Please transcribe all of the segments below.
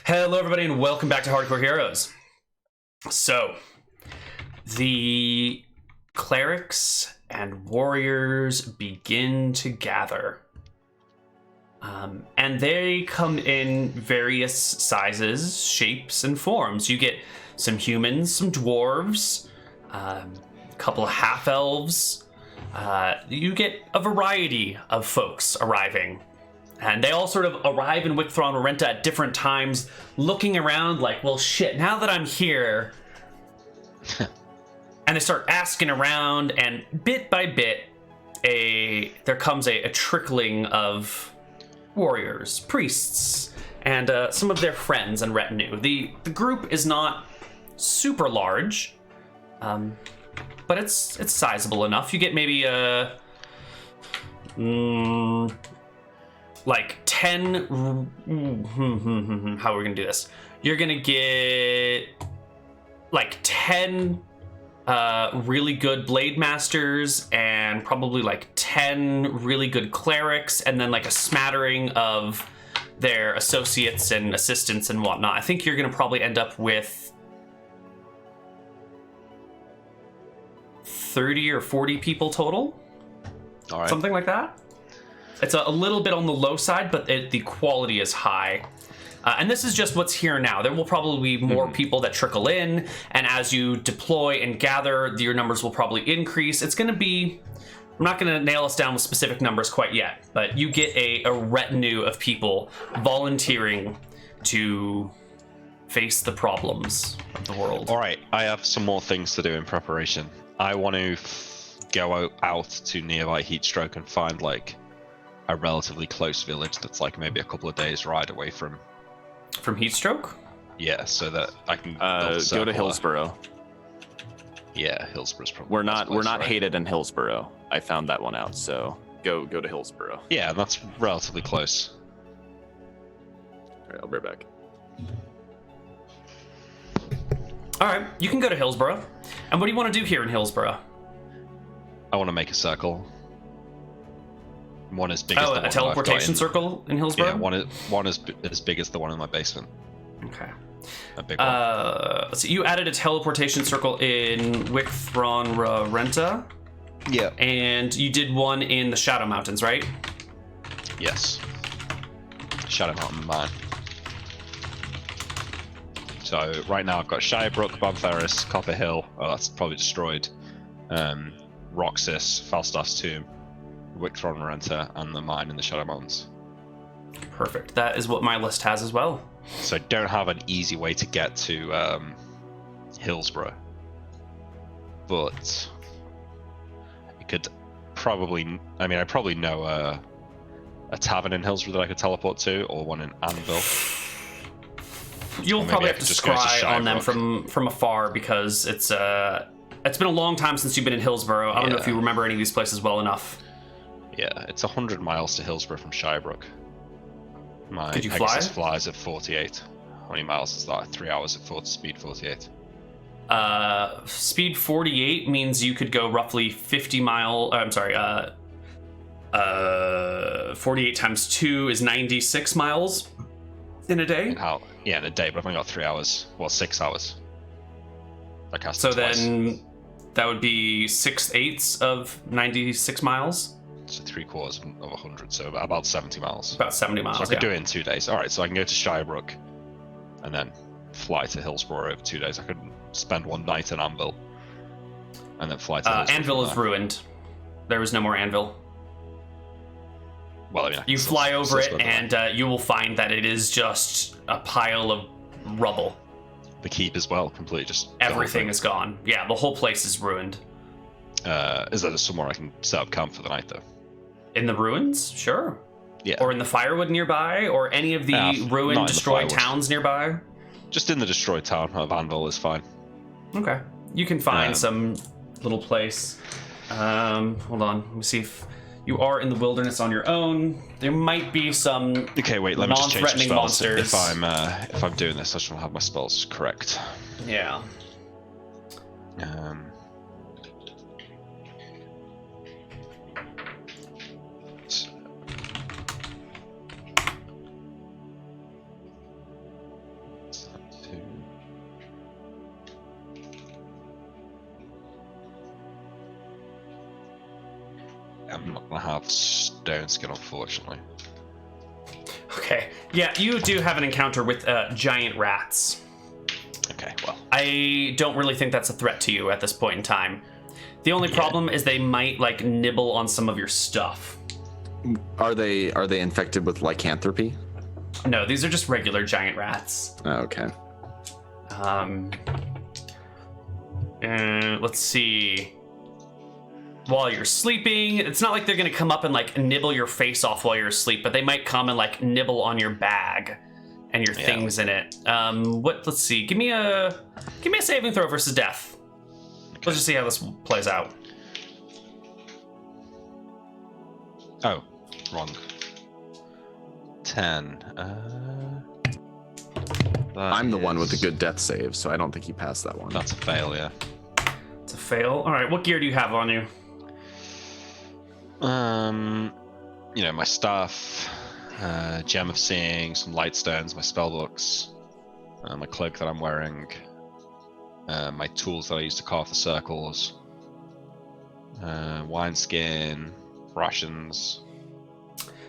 Hello, everybody, and welcome back to Hardcore Heroes. So, the clerics and warriors begin to gather. And they come in various sizes, shapes, and forms. You get some humans, some dwarves, a couple of half-elves. You get a variety of folks arriving. And they all sort of arrive in Wicthron Renta at different times, looking around like, well, shit, now that I'm here. And they start asking around, and bit by bit, there comes a trickling of warriors, priests, and some of their friends and retinue. The group is not super large, but it's sizable enough. You get maybe like 10. How are we gonna do this? You're gonna get like 10 really good blade masters and probably like 10 really good clerics, and then like a smattering of their associates and assistants and whatnot. I think you're gonna probably end up with 30 or 40 people total. All right. Something like that. It's a little bit on the low side, but the quality is high. And this is just what's here now. There will probably be more people that trickle in, and as you deploy and gather, your numbers will probably increase. It's going to be... I'm not going to nail us down with specific numbers quite yet, but you get a retinue of people volunteering to face the problems of the world. All right, I have some more things to do in preparation. I want to go out to nearby Heatstroke and find like a relatively close village that's like maybe a couple of days ride away from Heatstroke? Yeah, so that I can go to Hillsboro. Yeah, Hillsboro's probably We're not right? hated in Hillsboro. I found that one out, so go to Hillsboro. Yeah, that's relatively close. All right, I'll be right back. All right, you can go to Hillsboro. And what do you want to do here in Hillsboro? I want to make a circle. One as big as the one a teleportation circle in Hillsboro? Yeah, one as big as the one in my basement. Okay. A big one. So you added a teleportation circle in Wicthron Renta. Yeah. And you did one in the Shadow Mountains, right? Yes. Shadow Mountain Mine. So right now I've got Shirebrook, Bonferris, Copper Hill. Oh, that's probably destroyed. Roxas, Falstaff's Tomb, Wicthron Renta, and the mine in the Shadow Mountains. Perfect. That is what my list has as well. So I don't have an easy way to get to Hillsboro, but I could probably. I mean, I probably know a tavern in Hillsboro that I could teleport to, or one in Anvil. You'll probably have to scry on them from afar, because it's been a long time since you've been in Hillsboro. I don't know if you remember any of these places well enough. Yeah, it's 100 miles to Hillsboro from Shirebrook. My Could you Pegasus fly? flies at 48. How many miles is that? 3 hours at speed 48. Speed 48 means you could go roughly 50 mile. 48 times 2 is 96 miles in a day. In a day, but I've only got 3 hours. Well, 6 hours. I cast So it twice. then that would be 6/8 of 96 miles. So 3/4 of 100, so about 70 miles. About 70 miles. So I could do it in 2 days. All right, so I can go to Shirebrook and then fly to Hillsboro over 2 days. I could spend one night in Anvil and then fly to Hillsboro. Anvil is ruined. There is no more Anvil. Well, I mean, You fly over it, and you will find that it is just a pile of rubble. The keep as well, completely just... Everything is gone. Yeah, the whole place is ruined. Is there somewhere I can set up camp for the night, though? In the ruins? Sure. Yeah. Or in the firewood nearby, or any of the ruined, destroyed towns nearby? Just in the destroyed town of Anvil is fine. Okay. You can find some little place. Hold on. Let me see if you are in the wilderness on your own. There might be some okay, wait, let me just change the spells. monsters. If I'm doing this, I just want to have my spells correct. Yeah. I'm not gonna have stone skin, unfortunately. Okay. Yeah, you do have an encounter with giant rats. Okay, well. I don't really think that's a threat to you at this point in time. The only problem is they might like nibble on some of your stuff. Are they infected with lycanthropy? No, these are just regular giant rats. Oh, okay. Let's see. While you're sleeping, it's not like they're gonna come up and like nibble your face off while you're asleep, but they might come and like nibble on your bag and your things in it. Let's see. Give me a saving throw versus death. Okay. Let's just see how this plays out. Oh, wrong. 10. I'm the one with the good death save, so I don't think he passed that one. That's a fail, yeah. It's a fail. All right, what gear do you have on you? My staff, gem of seeing, some light stones, my spell books, my cloak that I'm wearing, my tools that I use to carve the circles, wineskin, rations.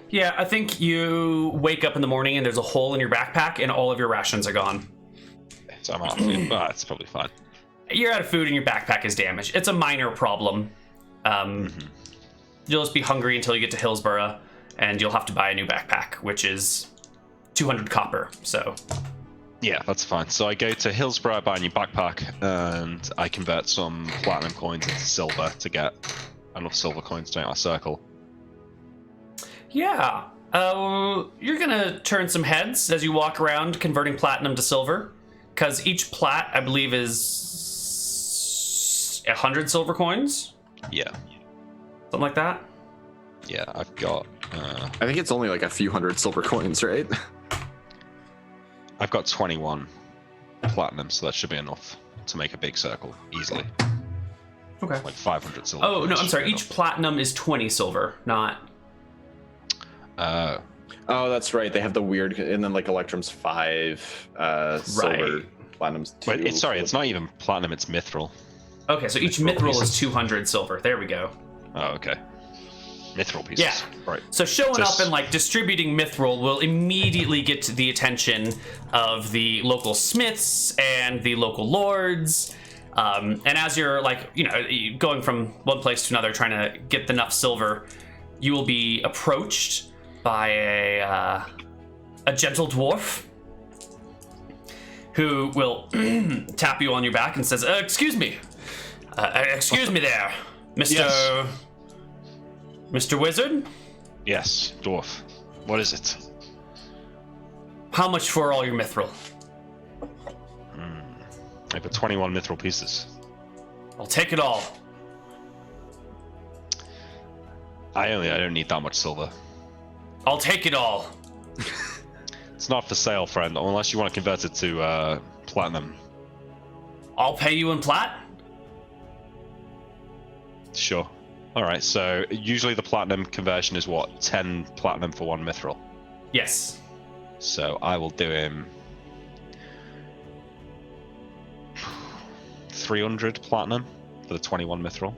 Yeah, I think you wake up in the morning and there's a hole in your backpack and all of your rations are gone. So I'm out of food, but it's probably fine. You're out of food and your backpack is damaged. It's a minor problem. You'll just be hungry until you get to Hillsboro, and you'll have to buy a new backpack, which is 200 copper, so... Yeah, that's fine. So I go to Hillsboro, I buy a new backpack, and I convert some platinum coins into silver to get enough silver coins to make my circle. Yeah. You're gonna turn some heads as you walk around converting platinum to silver, because each plat, I believe, is 100 silver coins? Yeah. Something like that? Yeah, I've got... I think it's only like a few hundred silver coins, right? I've got 21 platinum, so that should be enough to make a big circle, easily. Okay. Like 500 silver. Oh, no, I'm sorry. Each platinum is 20 silver, not... Oh, that's right. They have the weird... And then like Electrum's 5, silver, platinum's 2. Wait, it's not even platinum, it's mithril. Okay, so each mithril is 200 silver. There we go. Oh, okay. Mithril pieces. Yeah. Right. So showing up and like distributing mithril will immediately get to the attention of the local smiths and the local lords. And as you're like, going from one place to another trying to get enough silver, you will be approached by a gentle dwarf who will tap you on your back and says, excuse me. Excuse me there, Mr. Yes. Mr. Wizard? Yes, dwarf. What is it? How much for all your mithril? I've got 21 mithril pieces. I'll take it all. I don't need that much silver. I'll take it all. It's not for sale, friend, unless you want to convert it to platinum. I'll pay you in plat? Sure. Alright, so usually the platinum conversion is what? 10 platinum for 1 mithril? Yes. So I will do him 300 platinum for the 21 mithril.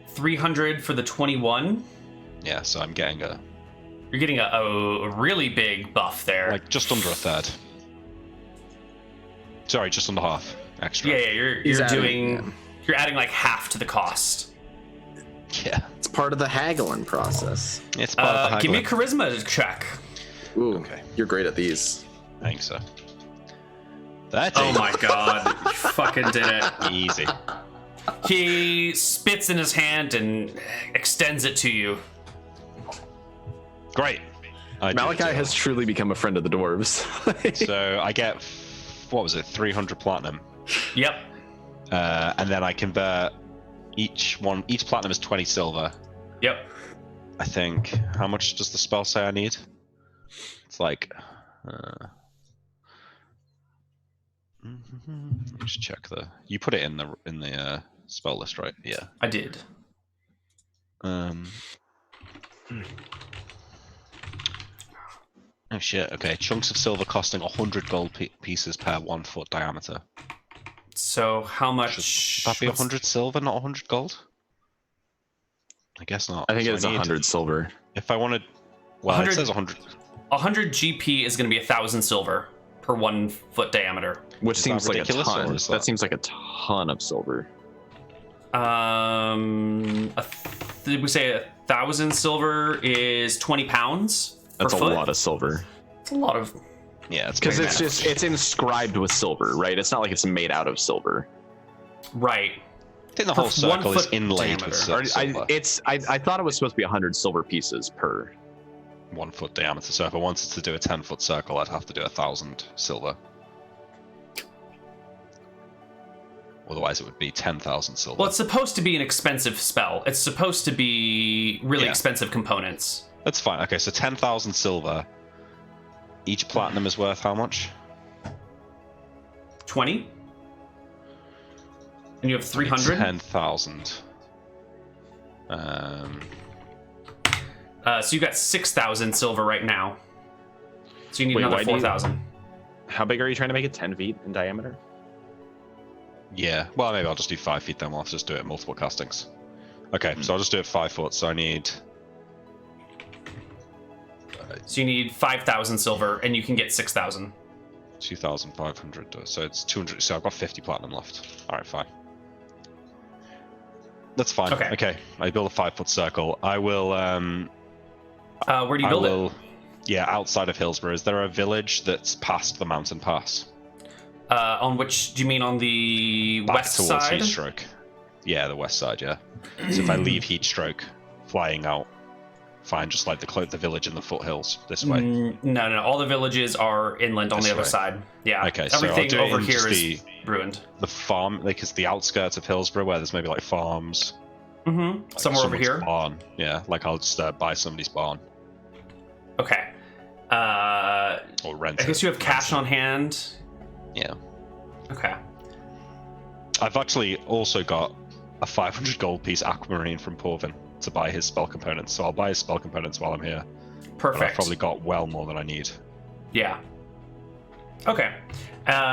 300 for the 21? Yeah, so I'm getting You're getting a really big buff there. like just under a third. Sorry, just under half extra. Yeah, you're adding like half to the cost. Yeah. It's part of the haggling process. It's part of the Give me a haggling. charisma check. Ooh, Okay. You're great at these. I think so. 13. Oh my god, you fucking did it. Easy. He spits in his hand and extends it to you. Great. I do Malachi it. has truly become a friend of the dwarves. So I get, what was it, 300 platinum. Yep. And then I convert each platinum is 20 silver. Yep. I think. How much does the spell say I need? It's like... let me just check you put it in the spell list, right? Yeah. I did. Oh shit, okay. Chunks of silver costing 100 gold pieces per 1 foot diameter. So how much? Should that be 100 silver, not 100 gold? I guess not. I think So it's 100 silver. If I wanted, well, 100 it says 100. 100 GP is going to be 1,000 silver per 1 foot diameter. Which Is seems that like a ridiculous, or ton. is That that- seems like a ton of silver. Did we say 1,000 silver is 20 pounds? That's per a foot? lot of silver. It's a lot of. Yeah, it's Because pretty it's bad. it's inscribed with silver, right? It's not like it's made out of silver. Right. I think the whole for 1 circle is foot inlaid with diameter. silver. I thought it was supposed to be 100 silver pieces per. 1 foot diameter. So if I wanted to do a 10-foot circle, I'd have to do 1,000 silver. Otherwise, it would be 10,000 silver. Well, it's supposed to be an expensive spell. It's supposed to be really Yeah. expensive components. That's fine. Okay, so 10,000 silver. Each platinum is worth how much? 20? And you have 300? 10,000. So you got 6,000 silver right now. So you need Wait, another why do you- 4,000. How big are you trying to make it? 10 feet in diameter? Yeah. Well, maybe I'll just do 5 feet then. We'll have to just do it in multiple castings. Okay, so I'll just do it 5 foot. So I need. So you need 5,000 silver, and you can get 6,000. 2,500. So it's 200. So I've got 50 platinum left. All right, fine. That's fine. Okay. I build a 5-foot circle. I will. Where do you build it? Yeah, outside of Hillsboro. Is there a village that's past the mountain pass? On which, do you mean on the Back west towards side? Heatstroke. Yeah, the west side, yeah. So if I leave Heatstroke, flying out, find just like the village in the foothills this way. No. All the villages are inland on This the other way. side. Yeah. Okay, so I'll Everything do it over in here just is ruined. The farm, like, it's the outskirts of Hillsboro where there's maybe like farms. Mm-hmm. Like Somewhere over someone's here. Barn. Yeah, like I'll just buy somebody's barn Okay. or rent I guess it. you have cash on hand. Yeah. Okay. I've actually also got a 500 gold piece aquamarine from Porvin to buy his spell components, so I'll buy his spell components while I'm here. And I've Perfect. probably got well more than I need. Yeah. Okay.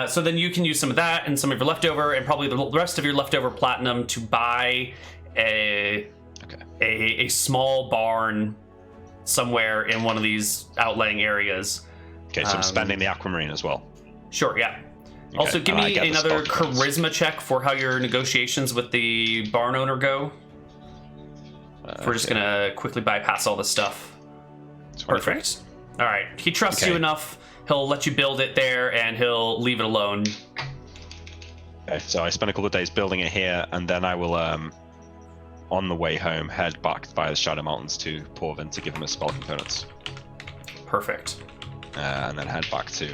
So then you can use some of that and some of your leftover, and probably the rest of your leftover platinum to buy a small barn somewhere in one of these outlying areas. Okay, so I'm spending the aquamarine as well. Sure. Yeah. Okay, Also, give and I me get the another spell components. charisma check for how your negotiations with the barn owner go. We're just gonna quickly bypass all this stuff. 23. Perfect. All right. He trusts you Okay. enough. He'll let you build it there, and he'll leave it alone. Okay, so I spend a couple of days building it here, and then I will, on the way home, head back by the Shadow Mountains to Porvin to give him his spell components, Perfect. and then head back to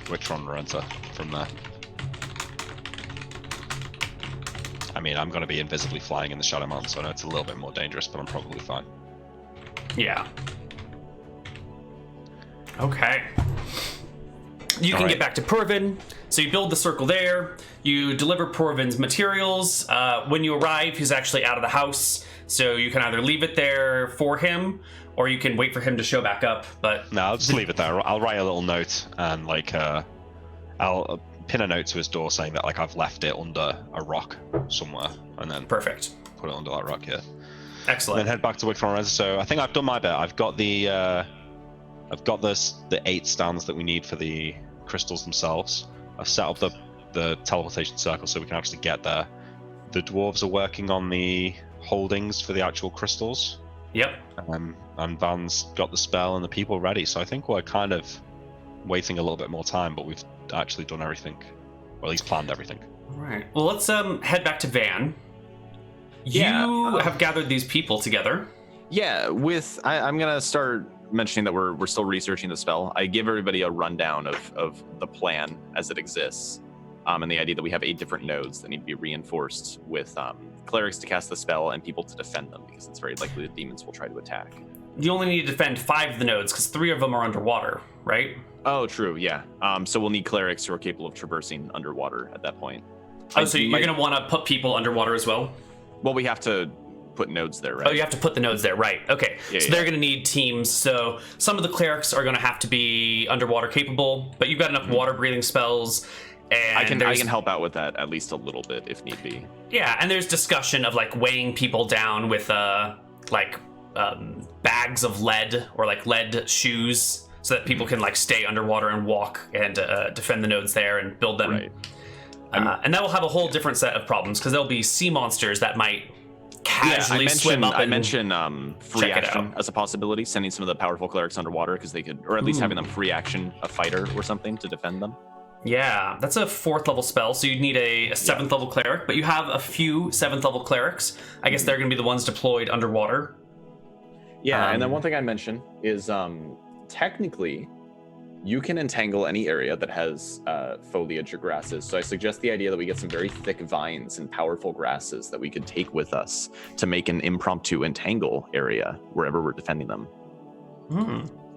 Witron Renta from there. I mean, I'm going to be invisibly flying in the Shadow Mountains, so I know it's a little bit more dangerous, but I'm probably fine. Yeah. Okay. You can All get right. back to Purvin. So you build the circle there. You deliver Purvin's materials. When you arrive, he's actually out of the house. So you can either leave it there for him, or you can wait for him to show back up. But No, I'll just leave it there. I'll write a little note, and like, I'll pin a note to his door saying that like I've left it under a rock somewhere, and then perfect. put it under that rock here. And Excellent. then head back to Witron Renta. So I think I've done my bit. I've got the 8 stands that we need for the crystals themselves. I've set up the teleportation circle so we can actually get there. The dwarves are working on the holdings for the actual crystals. Yep. And Van's got the spell and the people ready. So I think we're kind of waiting a little bit more time, but we've actually done everything, or at least planned everything. All right. Well, let's head back to Van. Yeah, You have gathered these people together. Yeah, I'm gonna start mentioning that we're still researching the spell. I give everybody a rundown of the plan as it exists, and the idea that we have 8 different nodes that need to be reinforced with clerics to cast the spell and people to defend them, because it's very likely that demons will try to attack. You only need to defend 5 of the nodes because 3 of them are underwater, right? Oh, true, yeah. So we'll need clerics who are capable of traversing underwater at that point. Oh, so you're going to want to put people underwater as well? Well, we have to put nodes there, right? Oh, you have to put the nodes there, right. Okay. Yeah, so yeah. they're going to need teams. So some of the clerics are going to have to be underwater capable, but you've got enough water breathing spells. And I can help out with that at least a little bit if need be. Yeah, and there's discussion of like weighing people down with bags of lead or like lead shoes so that people can like stay underwater and walk and defend the nodes there and build them. Right. And that will have a whole different set of problems because there'll be sea monsters that might casually swim up. I mentioned free action as a possibility, sending some of the powerful clerics underwater because they could, or at least having them free action a fighter or something to defend them. Yeah, that's a 4th level spell, so you'd need a 7th level cleric, but you have a few 7th level clerics. I guess they're going to be the ones deployed underwater. Yeah, and then one thing I mentioned is technically you can entangle any area that has foliage or grasses. So I suggest the idea that we get some very thick vines and powerful grasses that we could take with us to make an impromptu entangle area wherever we're defending them.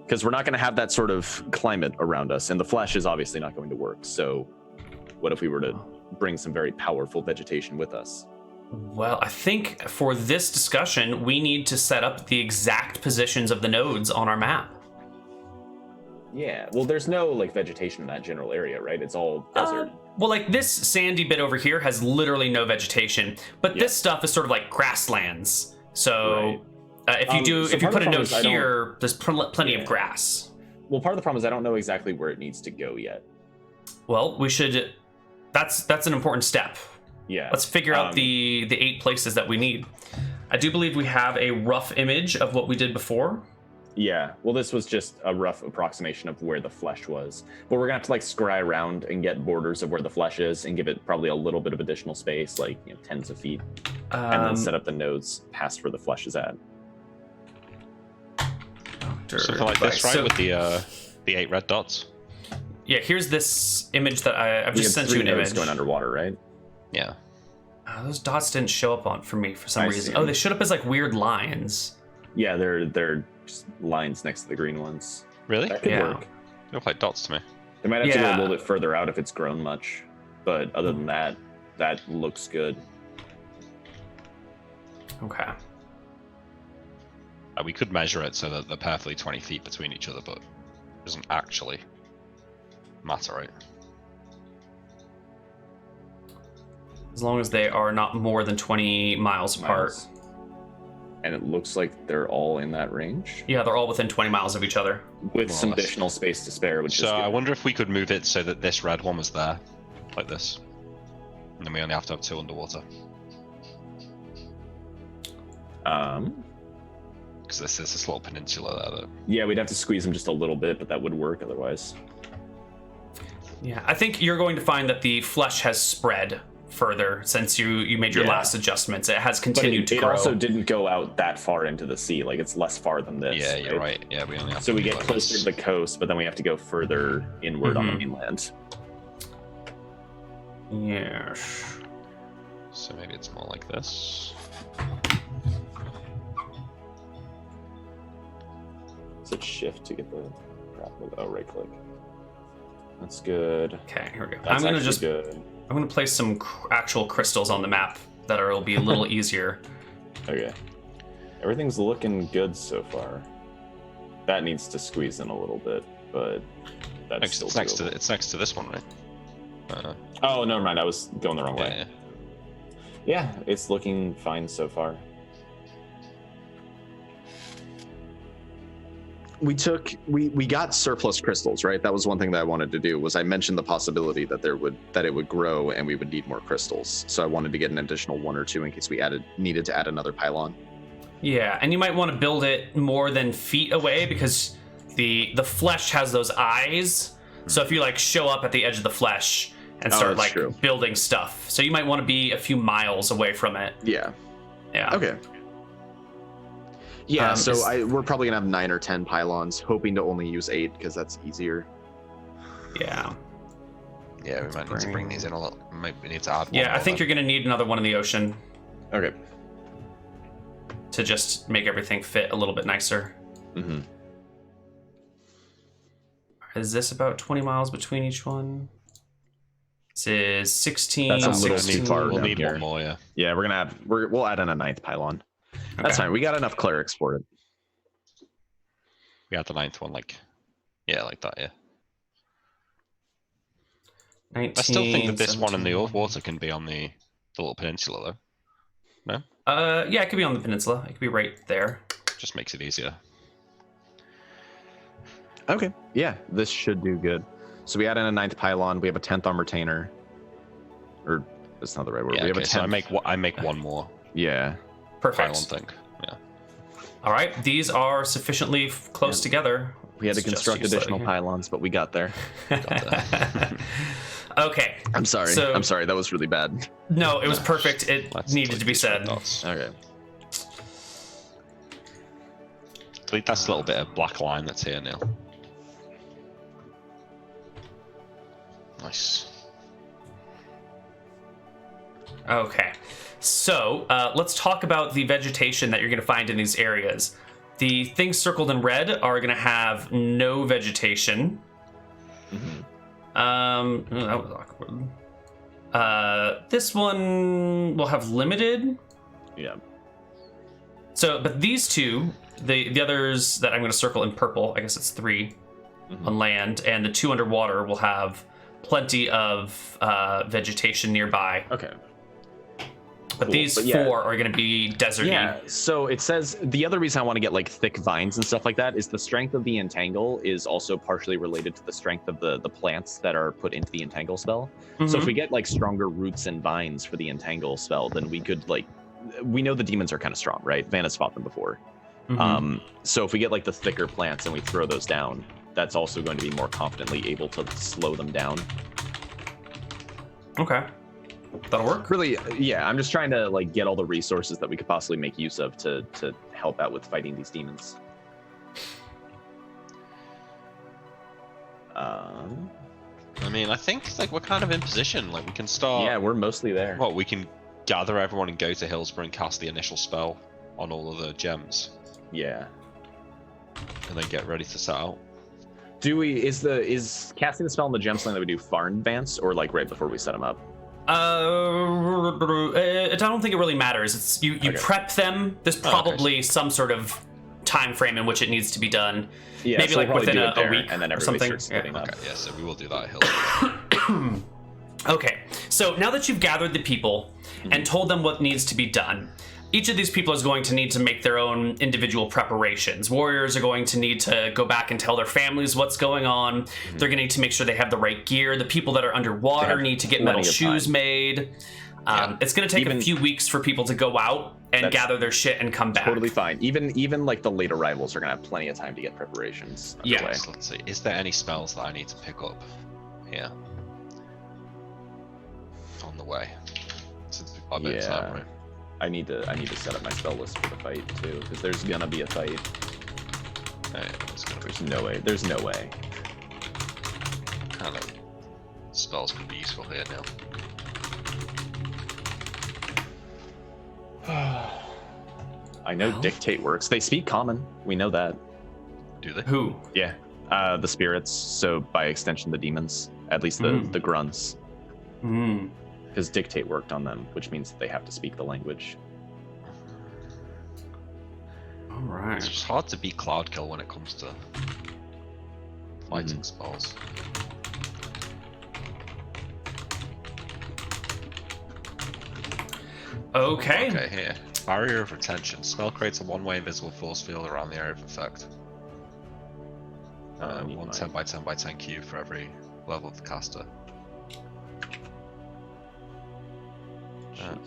Because we're not going to have that sort of climate around us, and the flesh is obviously not going to work. So what if we were to bring some very powerful vegetation with us? Well, I think for this discussion, we need to set up the exact positions of the nodes on our map. Yeah, well, there's no like vegetation in that general area, right? It's all desert. Well, like this sandy bit over here has literally no vegetation, but this stuff is sort of like grasslands. So if you put a node here, there's plenty of grass. Well, part of the problem is I don't know exactly where it needs to go yet. Well, we should. That's an important step. Yeah. Let's figure out the 8 places that we need. I do believe we have a rough image of what we did before. Yeah, well, this was just a rough approximation of where the flesh was. But we're gonna have to like scry around and get borders of where the flesh is and give it probably a little bit of additional space, like tens of feet, and then set up the nodes past where the flesh is at. Something like this, right? With the 8 red dots. Yeah, here's this image that I've just sent you an image. Going underwater, right? Yeah. Those dots didn't show up for me for some reason. Oh, they showed up as like weird lines. Yeah, they're just lines next to the green ones. Really? That could work. They look like dots to me. They might have to go a little bit further out if it's grown much, but other than that, that looks good. Okay. We could measure it so that they're perfectly 20 feet between each other, but it doesn't actually matter, right? As long as they are not more than 20 miles apart. And it looks like they're all in that range. Yeah, they're all within 20 miles of each other. With some additional space to spare, which is good. So I wonder if we could move it so that this red one was there, like this. And then we only have to have 2 underwater. Because this is this little peninsula there. Yeah, we'd have to squeeze them just a little bit, but that would work otherwise. Yeah, I think you're going to find that the flesh has spread further since you made your last adjustments. It has continued to grow. It also didn't go out that far into the sea. Like, it's less far than this. Yeah, you're right. Yeah, we only have so we get closer to the coast, but then we have to go further inward on the mainland. Yes. So maybe it's more like this. Is it shift to get the right click? That's good. Okay, here we go. That's good. I'm gonna place some actual crystals on the map that'll be a little easier. Okay. Everything's looking good so far. That needs to squeeze in a little bit, but that's it's next to this one, right? Oh, never mind. I was going the wrong way. Yeah, it's looking fine so far. We got surplus crystals, right? That was one thing that I wanted to do. Was I mentioned the possibility that it would grow and we would need more crystals. So I wanted to get an additional 1 or 2 in case we needed to add another pylon. Yeah, and you might want to build it more than feet away because the flesh has those eyes. So if you like show up at the edge of the flesh and start building stuff, so you might want to be a few miles away from it. Yeah. Yeah. Okay. Yeah, we're probably gonna have 9 or 10 pylons, hoping to only use 8 because that's easier. Yeah. Yeah, we might need to bring these in a little. We need to add. Yeah, I think you're gonna need another one in the ocean. Okay. To just make everything fit a little bit nicer. Mm-hmm. Is this about 20 miles between each one? This is 16. That's a little too far. We'll need one more. Yeah. Yeah, we'll add in a 9th pylon. That's fine. We got enough clerics for it. We got the 9th one, like that, yeah. 19, I still think that this one in the 17. water can be on the little peninsula, though. Yeah, it could be on the peninsula. It could be right there. Just makes it easier. Okay. Yeah, this should do good. So we add in a 9th pylon. We have a 10th armor retainer. Or that's not the right word. Yeah, we have okay, a 10th. so I make one more Yeah. Perfect. pylon thing. Yeah. All right, these are sufficiently close together. We had to Let's adjust construct you slightly additional here. pylons, but we got there. Okay. I'm sorry. So- I'm sorry. That was really bad. No, it was perfect. It Let's needed to be delete these red said. dots. Okay. Delete that little bit of black line that's here, Neal. Nice. Okay. So let's talk about the vegetation that you're going to find in these areas. The things circled in red are going to have no vegetation. Oh, that was awkward. This one will have limited. Yeah. So, but these two, the others that I'm going to circle in purple, I guess it's 3 on land, and the 2 underwater will have plenty of vegetation nearby. Okay. But Cool. these But yeah. 4 are going to be deserty. Yeah. So it says the other reason I want to get like thick vines and stuff like that is the strength of the entangle is also partially related to the strength of the plants that are put into the entangle spell. So if we get like stronger roots and vines for the entangle spell, then we could like, we know the demons are kind of strong, right? Vanna's fought them before. So if we get like the thicker plants and we throw those down, that's also going to be more confidently able to slow them down. Okay. That'll work. Really, yeah, I'm just trying to like get all the resources that we could possibly make use of to help out with fighting these demons. I mean, I think like we're kind of in position. Like we can start. Yeah, we're mostly there. Well, we can gather everyone and go to Hillsboro and cast the initial spell on all of the gems, Yeah. and then get ready to set out. Do we? Is casting the spell on the gem something that we do far in advance, or like right before we set them up? I don't think it really matters. It's you Okay. prep them. There's probably some sort of time frame in which it needs to be done. Yeah, Maybe so like we'll probably within do it a there, week and then or everybody something. starts splitting up. Okay, yeah, so we will do that at Hillsboro. Okay, so now that you've gathered the people and told them what needs to be done, each of these people is going to need to make their own individual preparations. Warriors are going to need to go back and tell their families what's going on. They're going to need to make sure they have the right gear. The people that are underwater have need to get plenty metal of shoes time. made. Yeah. It's going to take a Even- few weeks for people to go out and That's gather their shit and come back. Totally fine. Even like the late arrivals are gonna have plenty of time to get preparations. Yeah. underway. So let's see. Is there any spells that I need to pick up here on the way? Since we've got a bit of time, Yeah. right? I need to set up my spell list for the fight too, because there's gonna be a fight. Okay, it's gonna be There's no way. There's no way. kind of spells could be useful here now. I know Well. dictate works. They speak common. We know that. Do they? Who? Yeah. The spirits. So by extension, the demons. At least the grunts. Hmm. Because dictate worked on them, which means that they have to speak the language. All right. It's just hard to beat Cloudkill when it comes to fighting spells. Okay. Okay, here. Barrier of retention. Spell creates a one-way invisible force field around the area of effect. I need One mine. 10 by 10 by 10 cube for every level of the caster.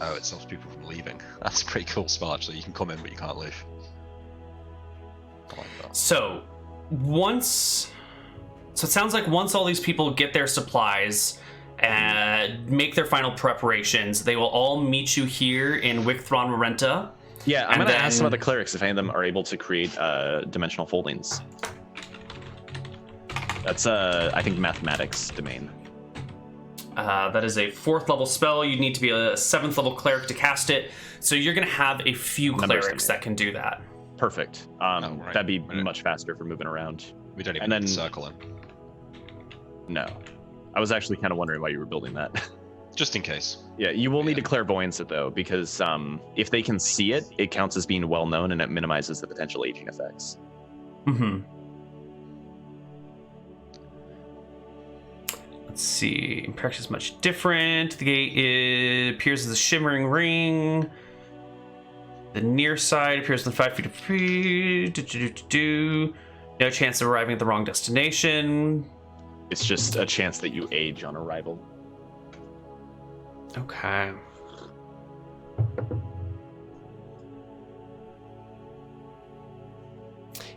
Oh, it stops people from leaving. That's a pretty cool spell, actually. You can come in, but you can't leave. I like that. So it sounds like once all these people get their supplies and make their final preparations, they will all meet you here in Wicthron Marenta. Yeah, I'm And gonna ask some of the then- clerics if any of them are able to create dimensional foldings. That's I think mathematics domain. That is a 4th level spell. You need to be a 7th level cleric to cast it. So you're going to have a few Numbers clerics that can do that. Perfect. right. That'd be Right. much faster for moving around. We don't even And need to then- circle in. No, I was actually kind of wondering why you were building that. Just in case. Yeah, you will need to Yeah. clairvoyance it though, because if they can see it, it counts as being well known and it minimizes the potential aging effects. Mm-hmm. Let's see. In practice, much different. The gate appears as a shimmering ring. The near side appears within 5 feet of free. No chance of arriving at the wrong destination. It's just a chance that you age on arrival. Okay.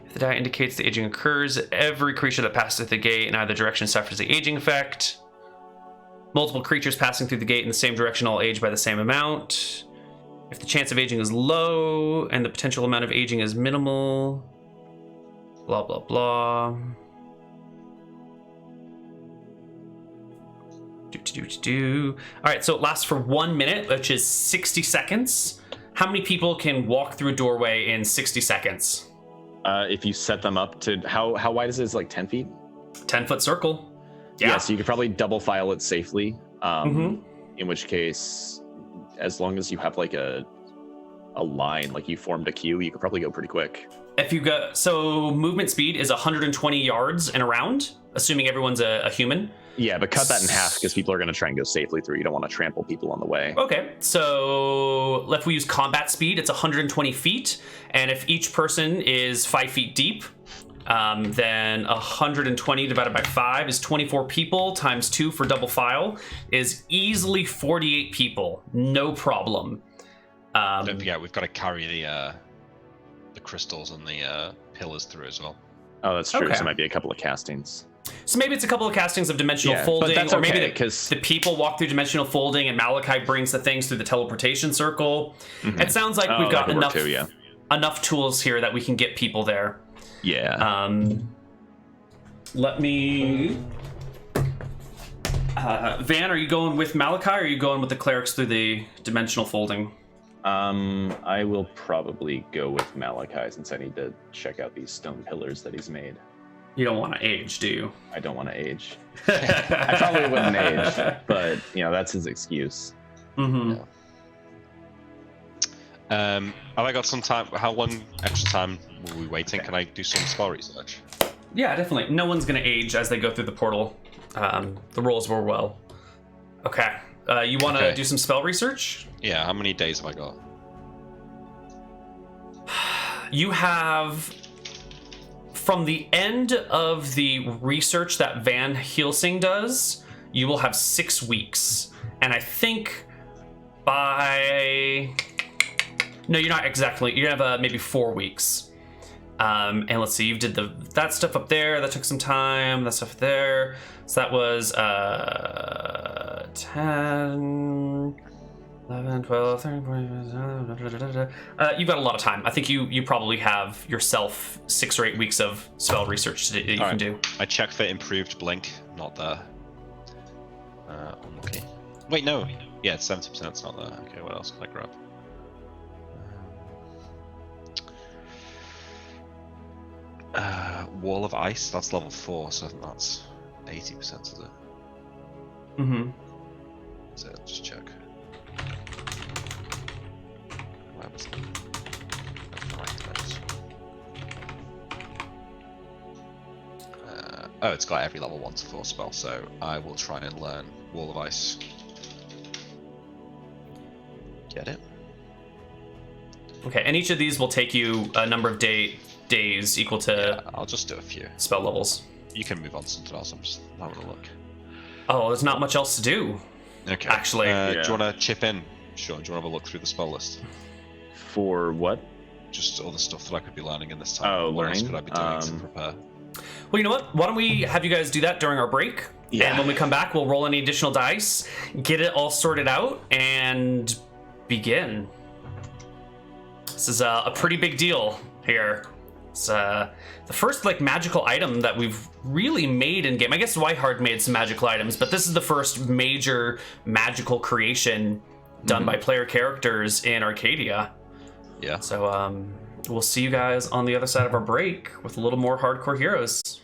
If the die indicates the aging occurs, every creature that passes through the gate in either direction suffers the aging effect. Multiple creatures passing through the gate in the same direction all age by the same amount. If the chance of aging is low and the potential amount of aging is minimal, blah, blah, blah. All right, so it lasts for 1 minute, which is 60 seconds. How many people can walk through a doorway in 60 seconds? If you set them up to how wide is it? Is it like 10 feet? 10-foot circle. Yeah. So you could probably double file it safely. In which case, as long as you have like a line, like you formed a queue, you could probably go pretty quick. If you go, so movement speed is 120 yards and around, assuming everyone's a human. Yeah, but cut that in half because people are going to try and go safely through. You don't want to trample people on the way. Okay, so if we use combat speed, it's 120 feet. And if each person is 5 feet deep, then 120 divided by 5 is 24 people times 2 for double file is easily 48 people. No problem. Don't forget, we've got to carry the crystals and the pillars through as well. Oh, that's true. Okay. So it might be a couple of castings. So maybe it's a couple of castings of dimensional folding, but that's or maybe okay, the people walk through dimensional folding and Malachi brings the things through the teleportation circle. It sounds like we've got enough tools here that we can get people there. Yeah. Let me... Van, are you going with Malachi, or are you going with the clerics through the dimensional folding? I will probably go with Malachi since I need to check out these stone pillars that he's made. You don't want to age, do you? I don't want to age. I probably wouldn't age, but that's his excuse. Mm-hmm. Yeah. Have I got some time? How long extra time will we waiting? Okay. Can I do some spell research? Yeah, definitely. No one's going to age as they go through the portal. The rolls were well. Okay. You want to do some spell research? Yeah, how many days have I got? You have... From the end of the research that Van Helsing does, you will have 6 weeks. And I think by... No, you're not exactly. You're going to have maybe 4 weeks. And let's see, you did that stuff up there. That took some time. That stuff there. So that was 10... 11, 12, 13, 14, you've got a lot of time. I think you probably have yourself 6 or 8 weeks of spell research that you can do. I checked for improved blink, not there. Okay. Wait, no. Yeah, it's 70%, it's not there. Okay, what else can I grab? Wall of Ice, that's level 4, so I think that's 80%, is it? Mm-hmm. So just check. Oh, it's got every level 1 to 4 spell, so I will try and learn Wall of Ice. Get it? Okay, and each of these will take you a number of days equal to... Yeah, I'll just do a few. Spell levels. You can move on to something else, I'm just having a look. Oh, there's not much else to do. Okay. Actually. Do you want to chip in? Sure, do you want to have a look through the spell list? For what? Just all the stuff that I could be learning in this time. Oh, what learning? else could I be doing to prepare? Well, you know what? Why don't we have you guys do that during our break? Yeah. And when we come back, we'll roll any additional dice, get it all sorted out, and begin. This is a pretty big deal here. It's the first magical item that we've really made in game. I guess Whitehard made some magical items, but this is the first major magical creation done by player characters in Arcadia. Yeah. So we'll see you guys on the other side of our break with a little more Hardcore Heroes.